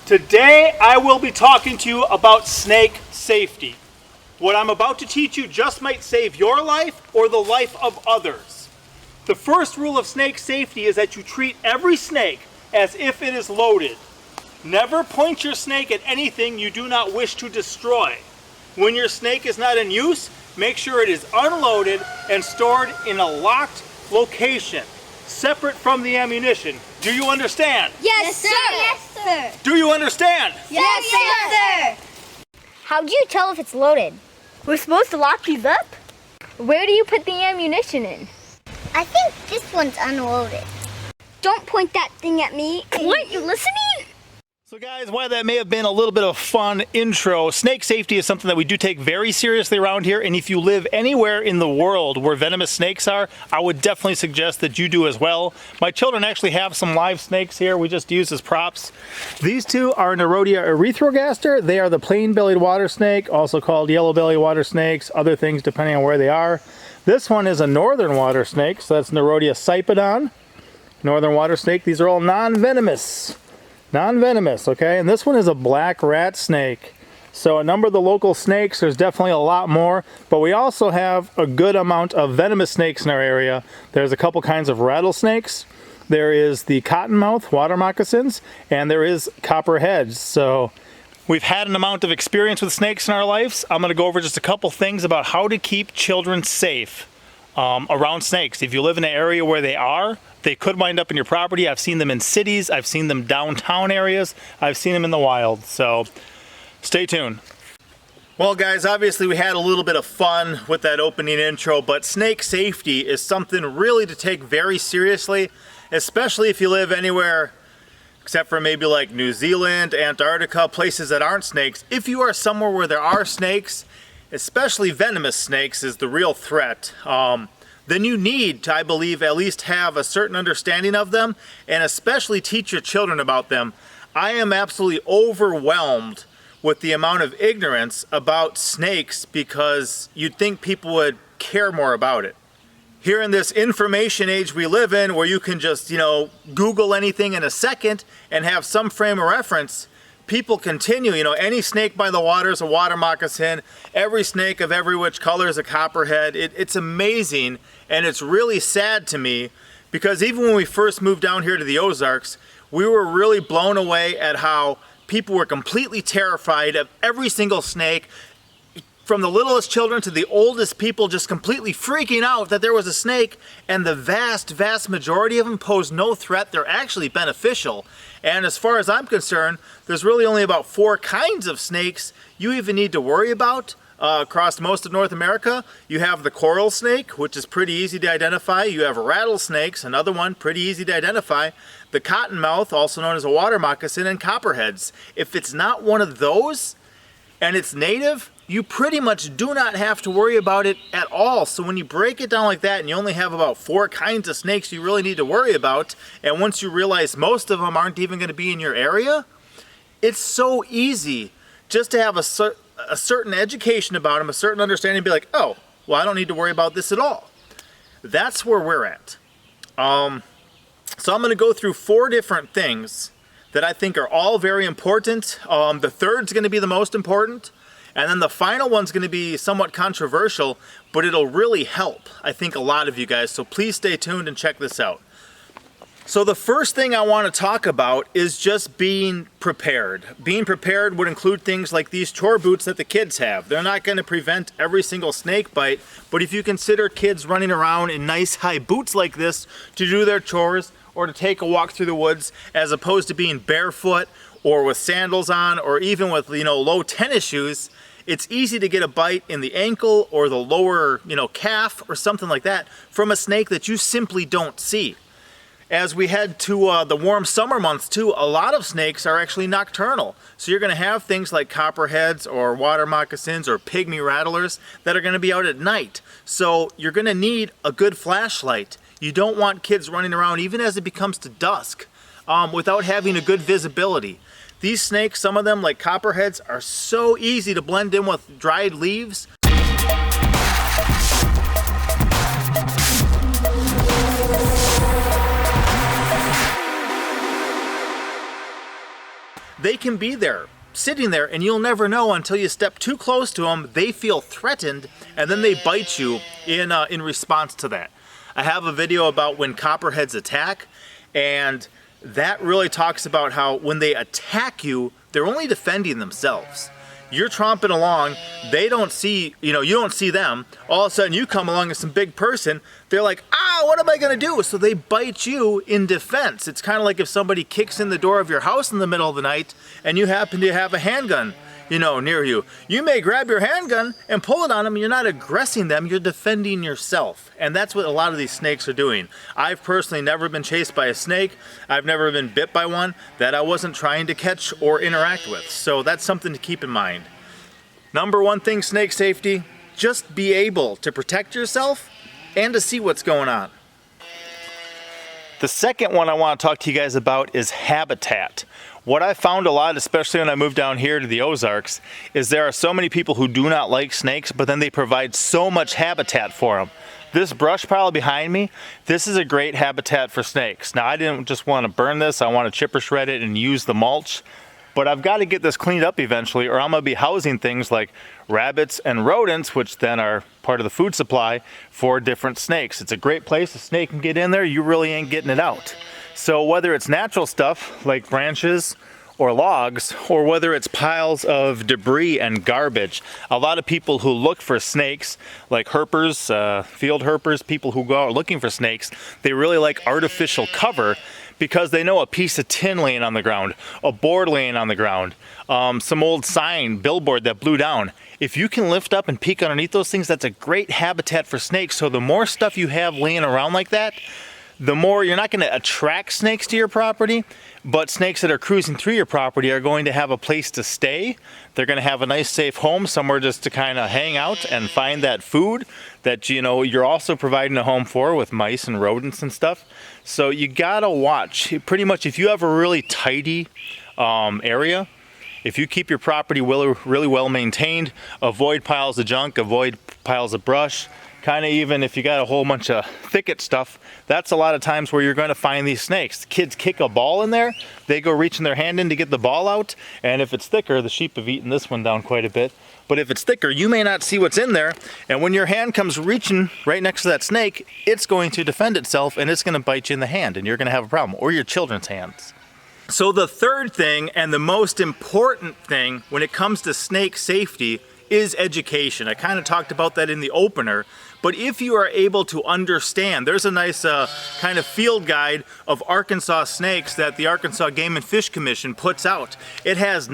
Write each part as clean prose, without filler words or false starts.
Today I will be talking to you about snake safety. What I'm about to teach you just might save your life or the life of others. The first rule of snake safety is that you treat every snake as if it is loaded. Never point your snake at anything you do not wish to destroy. When your snake is not in use, make sure it is unloaded and stored in a locked location, separate from the ammunition. Do you understand? Yes, sir. Yes, sir. Do you understand? Yes, sir. How do you tell if it's loaded? We're supposed to lock these up? Where do you put the ammunition in? I think this one's unloaded. Don't point that thing at me. What? You listening? So guys, while that may have been a little bit of a fun intro, snake safety is something that we do take very seriously around here, and if you live anywhere in the world where venomous snakes are, I would definitely suggest that you do as well. My children actually have some live snakes here we just used as props. These two are Nerodia erythrogaster. They are the plain-bellied water snake, also called yellow-bellied water snakes, other things depending on where they are. This one is a northern water snake, so that's Nerodia cypodon. Northern water snake. These are all non-venomous. Non-venomous, okay? And this one is a black rat snake. So a number of the local snakes, there's definitely a lot more, but we also have a good amount of venomous snakes in our area. There's a couple kinds of rattlesnakes. There is the cottonmouth water moccasins, and there is copperheads. So we've had an amount of experience with snakes in our lives. I'm going to go over just a couple things about how to keep children safe around snakes. If you live in an area where they could wind up in your property. I've seen them in cities. I've seen them downtown areas. I've seen them in the wild. So stay tuned. Well guys, obviously we had a little bit of fun with that opening intro, but snake safety is something really to take very seriously, especially if you live anywhere except for maybe like New Zealand, Antarctica, places that aren't snakes. If you are somewhere where there are snakes, especially venomous snakes is the real threat, then you need to, I believe, at least have a certain understanding of them and especially teach your children about them. I am absolutely overwhelmed with the amount of ignorance about snakes because you'd think people would care more about it. Here in this information age we live in where you can just, Google anything in a second and have some frame of reference, people continue, any snake by the water is a water moccasin, every snake of every which color is a copperhead. It's amazing, and it's really sad to me because even when we first moved down here to the Ozarks, we were really blown away at how people were completely terrified of every single snake, from the littlest children to the oldest people just completely freaking out that there was a snake, and the vast majority of them pose no threat. They're actually beneficial. And as far as I'm concerned, there's really only about 4 kinds of snakes you even need to worry about across most of North America. You have the coral snake, which is pretty easy to identify. You have rattlesnakes, another one pretty easy to identify. The cottonmouth, also known as a water moccasin, and copperheads. If it's not one of those and it's native, you pretty much do not have to worry about it at all. So when you break it down like that and you only have about 4 kinds of snakes you really need to worry about, and once you realize most of them aren't even going to be in your area, it's so easy just to have a certain education about them, a certain understanding, and be like, oh, well, I don't need to worry about this at all. That's where we're at. So I'm going to go through 4 different things that I think are all very important. The third's going to be the most important. And then the final one's going to be somewhat controversial, but it'll really help, I think, a lot of you guys. So please stay tuned and check this out. So the first thing I want to talk about is just being prepared. Being prepared would include things like these chore boots that the kids have. They're not going to prevent every single snake bite, but if you consider kids running around in nice high boots like this to do their chores or to take a walk through the woods, as opposed to being barefoot or with sandals on, or even with, low tennis shoes, it's easy to get a bite in the ankle or the lower, calf or something like that from a snake that you simply don't see. As we head to the warm summer months too, a lot of snakes are actually nocturnal. So you're going to have things like copperheads or water moccasins or pygmy rattlers that are going to be out at night. So you're going to need a good flashlight. You don't want kids running around even as it becomes to dusk without having a good visibility. These snakes, some of them like copperheads, are so easy to blend in with dried leaves. they can be there, sitting there, and you'll never know until you step too close to them. They feel threatened, and then they bite you in response to that. I have a video about when copperheads attack, and that really talks about how when they attack you, they're only defending themselves. You're tromping along, they don't see, you don't see them. All of a sudden you come along as some big person, they're like, ah, what am I gonna do? So they bite you in defense. It's kind of like if somebody kicks in the door of your house in the middle of the night and you happen to have a handgun, near you. You may grab your handgun and pull it on them. You're not aggressing them, you're defending yourself. And that's what a lot of these snakes are doing. I've personally never been chased by a snake. I've never been bit by one that I wasn't trying to catch or interact with. So that's something to keep in mind. Number one thing, snake safety, just be able to protect yourself and to see what's going on. The second one I want to talk to you guys about is habitat. What I found a lot, especially when I moved down here to the Ozarks, is there are so many people who do not like snakes, but then they provide so much habitat for them. This brush pile behind me, this is a great habitat for snakes. Now I didn't just want to burn this, I want to chipper shred it and use the mulch. But I've got to get this cleaned up eventually, or I'm going to be housing things like rabbits and rodents, which then are part of the food supply for different snakes. It's a great place. A snake can get in there, you really ain't getting it out. So whether it's natural stuff like branches or logs, or whether it's piles of debris and garbage, a lot of people who look for snakes, like herpers, field herpers, people who go out looking for snakes, they really like artificial cover because they know a piece of tin laying on the ground, a board laying on the ground, some old sign, billboard that blew down. If you can lift up and peek underneath those things, that's a great habitat for snakes. So the more stuff you have laying around like that, the more you're not going to attract snakes to your property, but snakes that are cruising through your property are going to have a place to stay. They're going to have a nice safe home, somewhere just to kind of hang out and find that food that you're also providing a home for with mice and rodents and stuff. So you gotta watch. Pretty much if you have a really tidy area, if you keep your property really well maintained, avoid piles of junk, avoid piles of brush, kind of even if you got a whole bunch of thicket stuff, that's a lot of times where you're going to find these snakes. Kids kick a ball in there, they go reaching their hand in to get the ball out, and if it's thicker, the sheep have eaten this one down quite a bit, but if it's thicker, you may not see what's in there, and when your hand comes reaching right next to that snake, it's going to defend itself and it's going to bite you in the hand, and you're going to have a problem, or your children's hands. So the third thing, and the most important thing when it comes to snake safety, is education. I kind of talked about that in the opener, but if you are able to understand, there's a nice kind of field guide of Arkansas snakes that the Arkansas Game and Fish Commission puts out. It has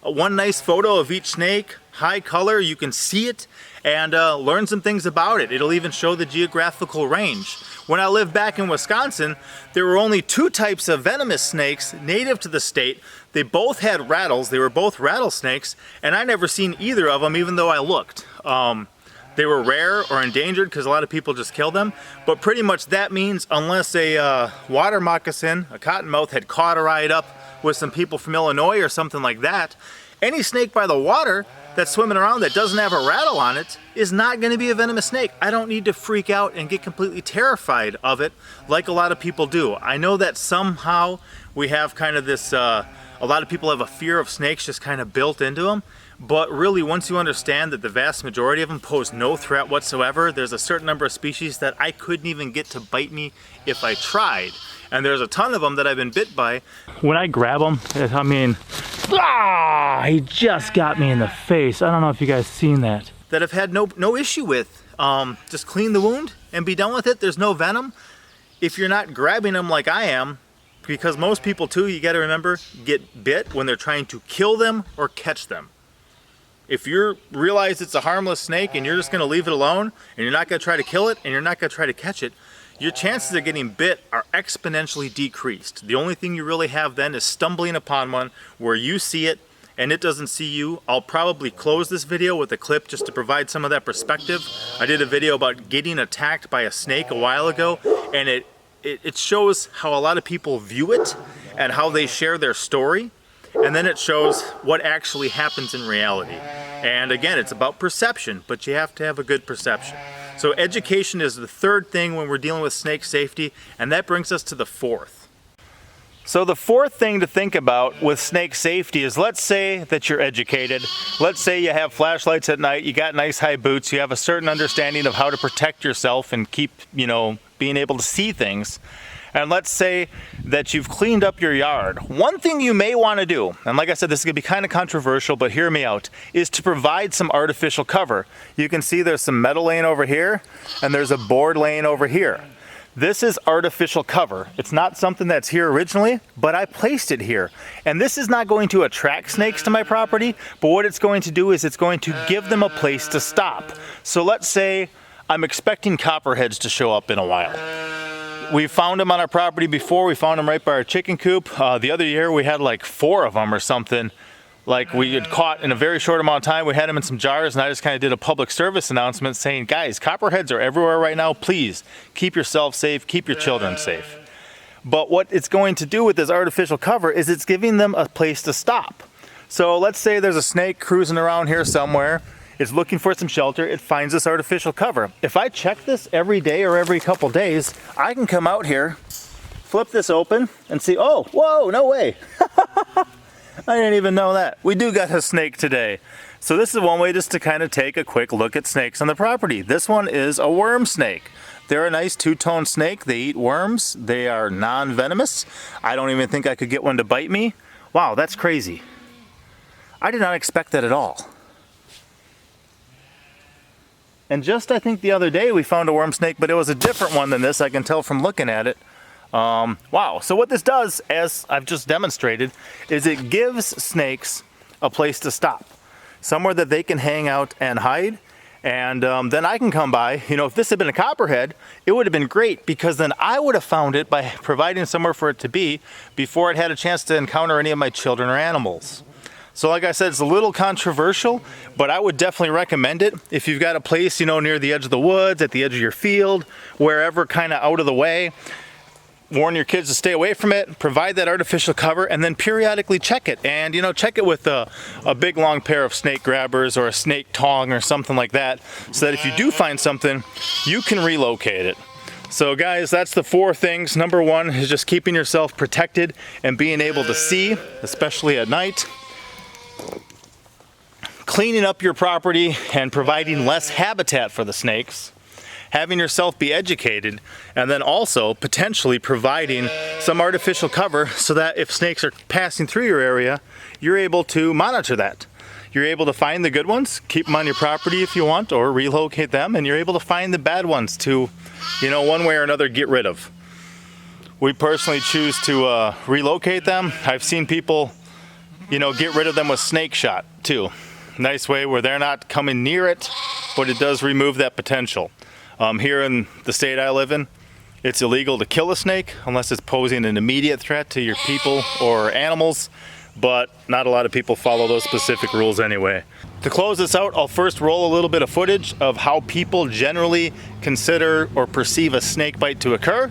one nice photo of each snake, high color, you can see it, and learn some things about it. It'll even show the geographical range. When I lived back in Wisconsin, there were only 2 types of venomous snakes native to the state. They both had rattles, they were both rattlesnakes, and I never seen either of them even though I looked. They were rare or endangered because a lot of people just kill them, but pretty much that means unless a water moccasin, a cottonmouth, had caught a ride up with some people from Illinois or something like that, any snake by the water that's swimming around that doesn't have a rattle on it is not going to be a venomous snake. I don't need to freak out and get completely terrified of it like a lot of people do. I know that somehow we have kind of this, a lot of people have a fear of snakes just kind of built into them, but really once you understand that the vast majority of them pose no threat whatsoever, there's a certain number of species that I couldn't even get to bite me if I tried. And there's a ton of them that I've been bit by. When I grab them, I mean, he just got me in the face. I don't know if you guys seen that. That I've had no issue with. Just clean the wound and be done with it. There's no venom. If you're not grabbing them like I am, because most people too, you gotta remember, get bit when they're trying to kill them or catch them. If you realize it's a harmless snake and you're just gonna leave it alone and you're not gonna try to kill it and you're not gonna try to catch it, your chances of getting bit are exponentially decreased. The only thing you really have then is stumbling upon one where you see it and it doesn't see you. I'll probably close this video with a clip just to provide some of that perspective. I did a video about getting attacked by a snake a while ago, and it shows how a lot of people view it and how they share their story, and then it shows what actually happens in reality. And again, it's about perception, but you have to have a good perception. So education is the third thing when we're dealing with snake safety, and that brings us to the fourth. So the fourth thing to think about with snake safety is, let's say that you're educated. Let's say you have flashlights at night, you got nice high boots, you have a certain understanding of how to protect yourself and keep, being able to see things. And let's say that you've cleaned up your yard. One thing you may want to do, and like I said, this is going to be kind of controversial, but hear me out, is to provide some artificial cover. You can see there's some metal laying over here, and there's a board laying over here. This is artificial cover. It's not something that's here originally, but I placed it here. And this is not going to attract snakes to my property, but what it's going to do is it's going to give them a place to stop. So let's say I'm expecting copperheads to show up in a while. We found them on our property before. We found them right by our chicken coop. The other year we had like 4 of them or something. Like we had caught in a very short amount of time. We had them in some jars, and I just kind of did a public service announcement saying, guys, copperheads are everywhere right now. Please keep yourself safe, keep your children safe. But what it's going to do with this artificial cover is it's giving them a place to stop. So let's say there's a snake cruising around here somewhere. It's looking for some shelter. It finds this artificial cover. If I check this every day or every couple days, I can come out here, flip this open, and see, oh, whoa, no way. I didn't even know that. We do got a snake today. So this is one way just to kind of take a quick look at snakes on the property. This one is a worm snake. They're a nice two-tone snake. They eat worms. They are non-venomous. I don't even think I could get one to bite me. Wow, that's crazy. I did not expect that at all. And just, I think the other day we found a worm snake, but it was a different one than this. I can tell from looking at it. Wow, so what this does, as I've just demonstrated, is it gives snakes a place to stop. Somewhere that they can hang out and hide. And then I can come by. If this had been a copperhead, it would have been great, because then I would have found it by providing somewhere for it to be before it had a chance to encounter any of my children or animals. So like I said, it's a little controversial, but I would definitely recommend it. If you've got a place, near the edge of the woods, at the edge of your field, wherever kind of out of the way, warn your kids to stay away from it, provide that artificial cover, and then periodically check it. And check it with a big long pair of snake grabbers or a snake tong or something like that, so that if you do find something, you can relocate it. So guys, that's the 4 things. Number 1 is just keeping yourself protected and being able to see, especially at night. Cleaning up your property and providing less habitat for the snakes. Having yourself be educated, and then also potentially providing some artificial cover so that if snakes are passing through your area, you're able to monitor that. You're able to find the good ones, keep them on your property if you want, or relocate them, and you're able to find the bad ones to, one way or another get rid of. We personally choose to relocate them. I've seen people, get rid of them with snake shot too. Nice way where they're not coming near it, but it does remove that potential. Here in the state I live in, it's illegal to kill a snake unless it's posing an immediate threat to your people or animals, but not a lot of people follow those specific rules anyway. To close this out, I'll first roll a little bit of footage of how people generally consider or perceive a snake bite to occur.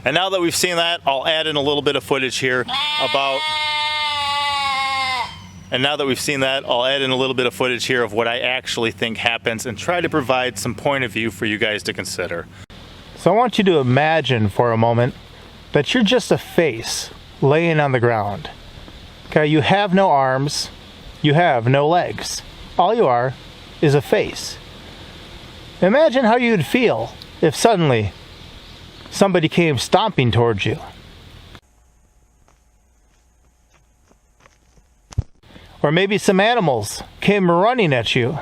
And now that we've seen that, I'll add in a little bit of footage here about And now that we've seen that, I'll add in a little bit of footage here of what I actually think happens and try to provide some point of view for you guys to consider. So I want you to imagine for a moment that you're just a face laying on the ground. Okay, you have no arms, you have no legs. All you are is a face. Imagine how you'd feel if suddenly somebody came stomping towards you. Or maybe some animals came running at you.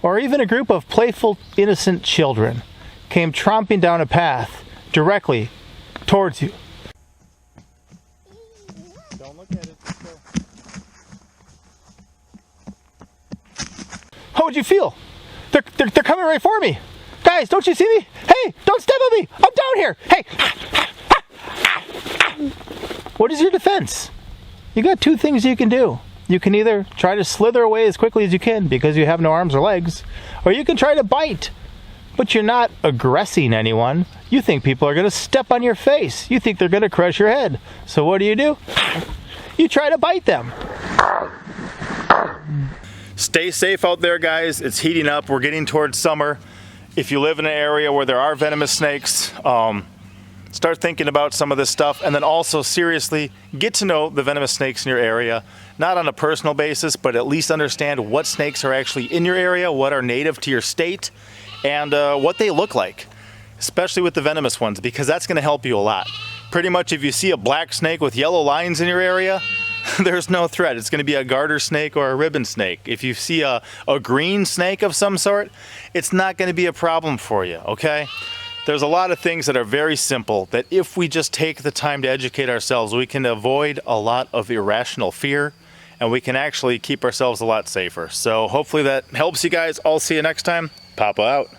Or even a group of playful, innocent children came tromping down a path directly towards you. Don't look at it. How would you feel? They're coming right for me. Guys, don't you see me? Hey, don't step on me. I'm down here. Hey. What is your defense? You got two things you can do. You can either try to slither away as quickly as you can because you have no arms or legs, or you can try to bite. But you're not aggressing anyone. You think people are going to step on your face. You think they're going to crush your head. So what do? You try to bite them. Stay safe out there, guys. It's heating up. We're getting towards summer. If you live in an area where there are venomous snakes, start thinking about some of this stuff, and then also seriously get to know the venomous snakes in your area, not on a personal basis, but at least understand what snakes are actually in your area, what are native to your state, and what they look like, especially with the venomous ones, because that's going to help you a lot. Pretty much if you see a black snake with yellow lines in your area, there's no threat. It's going to be a garter snake or a ribbon snake. If you see a green snake of some sort, it's not going to be a problem for you, okay? There's a lot of things that are very simple that if we just take the time to educate ourselves, we can avoid a lot of irrational fear and we can actually keep ourselves a lot safer. So hopefully that helps you guys. I'll see you next time. Papa out.